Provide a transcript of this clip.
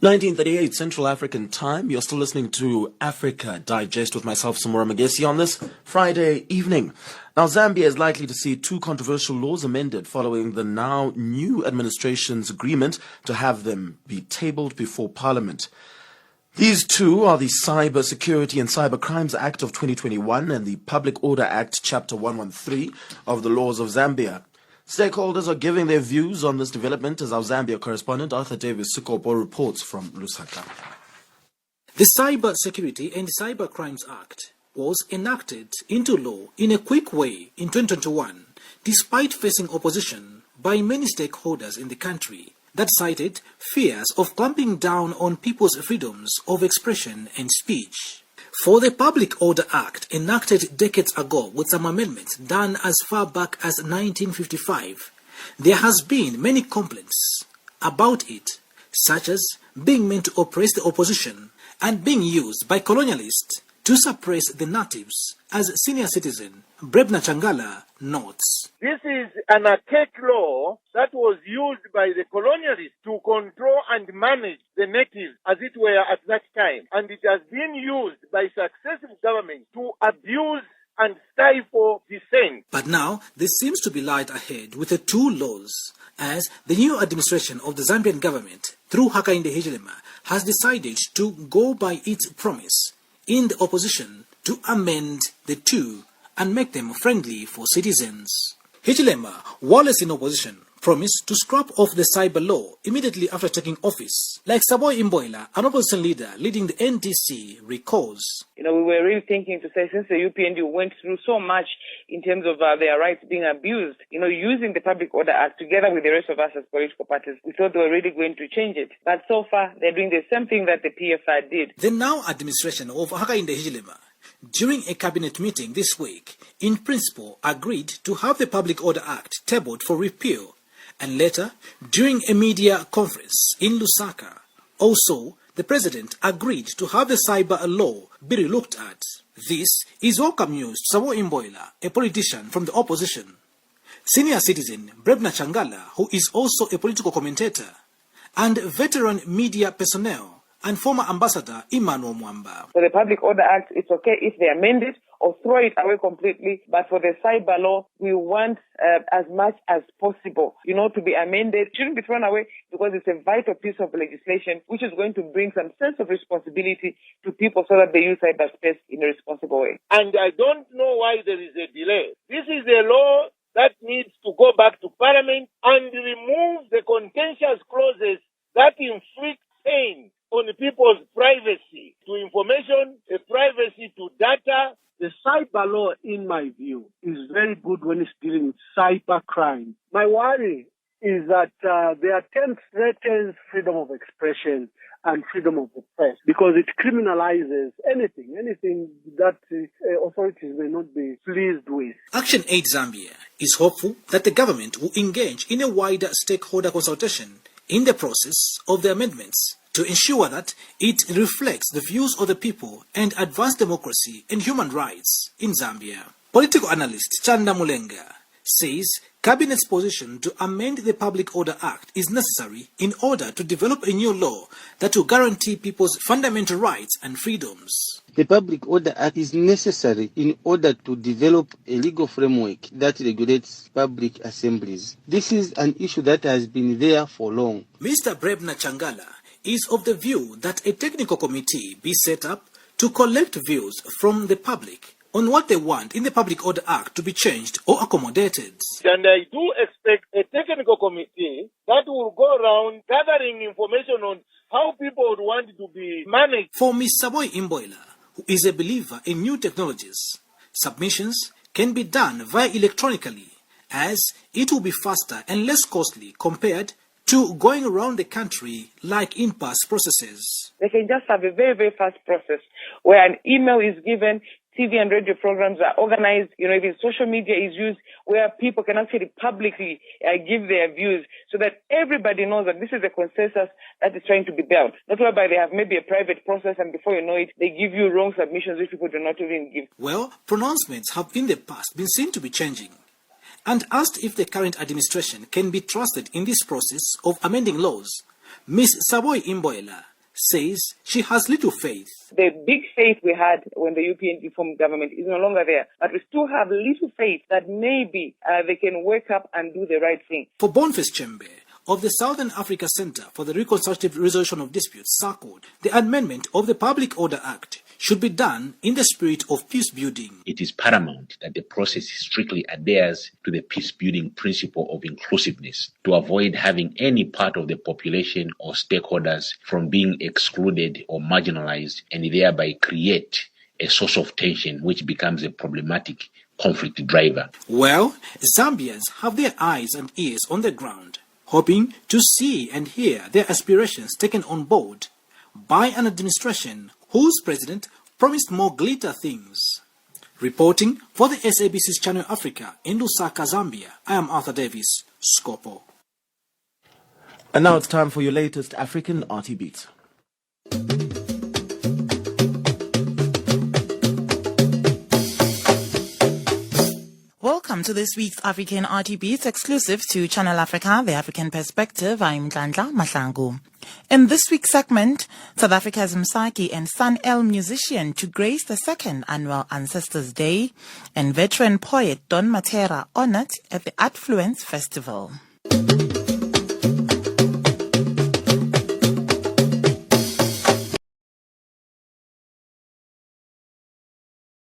1938 Central African Time. You're still listening to Africa Digest with myself, Samora Magesi, on this Friday evening. Now, Zambia is likely to see two controversial laws amended following the now new administration's agreement to have them be tabled before Parliament. These two are the Cyber Security and Cyber Crimes Act of 2021 and the Public Order Act, Chapter 113 of the Laws of Zambia. Stakeholders are giving their views on this development as our Zambia correspondent Davies Sikopo reports from Lusaka. The Cyber Security and Cyber Crimes Act was enacted into law in a quick way in 2021, despite facing opposition by many stakeholders in the country that cited fears of clamping down on people's freedoms of expression and speech. For the Public Order Act, enacted decades ago with some amendments done as far back as 1955, there has been many complaints about it, such as being meant to oppress the opposition and being used by colonialists to suppress the natives, as senior citizen Brebna Changala notes. This is an archaic law that was used by the colonialists to control and manage the natives, as it were, at that time. And it has been used by successive governments to abuse and stifle dissent. But now, there seems to be light ahead with the two laws, as the new administration of the Zambian government, through Hakainde Hichilema, has decided to go by its promise in the opposition to amend the two and make them friendly for citizens. Hichilema, while in opposition, promised to scrap off the cyber law immediately after taking office. Like Saboy Imboila, an opposition leader leading the NDC, recalls. We were really thinking to say, since the UPND went through so much in terms of their rights being abused, using the Public Order Act together with the rest of us as political parties, we thought they were really going to change it. But so far, they're doing the same thing that the PFR did. The now administration of Hakainde Hichilema, during a cabinet meeting this week, in principle agreed to have the Public Order Act tabled for repeal, and later, during a media conference in Lusaka, also the president agreed to have the cyber law be relooked at. This is welcome news to Sabo Imboila, a politician from the opposition. Senior citizen Brebna Changala, who is also a political commentator, and veteran media personnel and former ambassador Immanuel Mwamba. For the Public Order Act, it's okay if they amend it or throw it away completely. But for the cyber law, we want as much as possible, to be amended. It shouldn't be thrown away because it's a vital piece of legislation which is going to bring some sense of responsibility to people so that they use cyberspace in a responsible way. And I don't know why there is a delay. This is a law that needs to go back to Parliament and remove the contentious clauses that inflict pain on people's privacy to information, privacy to data. The cyber law, in my view, is very good when it's dealing with cyber crime. My worry is that the attempt threatens freedom of expression and freedom of the press because it criminalizes anything that authorities may not be pleased with. Action Aid Zambia is hopeful that the government will engage in a wider stakeholder consultation in the process of the amendments to ensure that it reflects the views of the people and advance democracy and human rights in Zambia. Political analyst Chanda Mulenga says Cabinet's position to amend the Public Order Act is necessary in order to develop a new law that will guarantee people's fundamental rights and freedoms. The Public Order Act is necessary in order to develop a legal framework that regulates public assemblies. This is an issue that has been there for long. Mr. Brebna Changala is of the view that a technical committee be set up to collect views from the public on what they want in the Public Order Act to be changed or accommodated. And I do expect a technical committee that will go around gathering information on how people would want to be managed. For Ms. Saboy Imboila, who is a believer in new technologies, submissions can be done via electronically, as it will be faster and less costly compared to going around the country like in-past processes. They can just have a very, very fast process where an email is given, TV and radio programs are organized, even social media is used where people can actually publicly give their views so that everybody knows that this is a consensus that is trying to be built. Not whereby they have maybe a private process and before you know it, they give you wrong submissions which people do not even give. Well, pronouncements have in the past been seen to be changing. And asked if the current administration can be trusted in this process of amending laws, Ms. Saboy Imboila says she has little faith. The big faith we had when the European reform government is no longer there, but we still have little faith that maybe they can wake up and do the right thing. For Boniface Chembe of the Southern Africa Center for the Reconstructive Resolution of Disputes, SACOD, the amendment of the Public Order Act should be done in the spirit of peace building. It is paramount that the process strictly adheres to the peace-building principle of inclusiveness to avoid having any part of the population or stakeholders from being excluded or marginalized and thereby create a source of tension which becomes a problematic conflict driver. Well, Zambians have their eyes and ears on the ground, hoping to see and hear their aspirations taken on board by an administration whose president promised more glitter things. Reporting for the SABC's Channel Africa in Lusaka, Zambia, I am Arthur Davies, Sikopo. And now it's time for your latest African RT Beats. Welcome to this week's African RT Beats exclusive to Channel Africa, the African Perspective. I'm Ndlandla Mahlangu. In this week's segment, South Africa's Msaki and Sun El musician to grace the second annual Ancestors Day, and veteran poet Don Matera honored at the Artfluence Festival.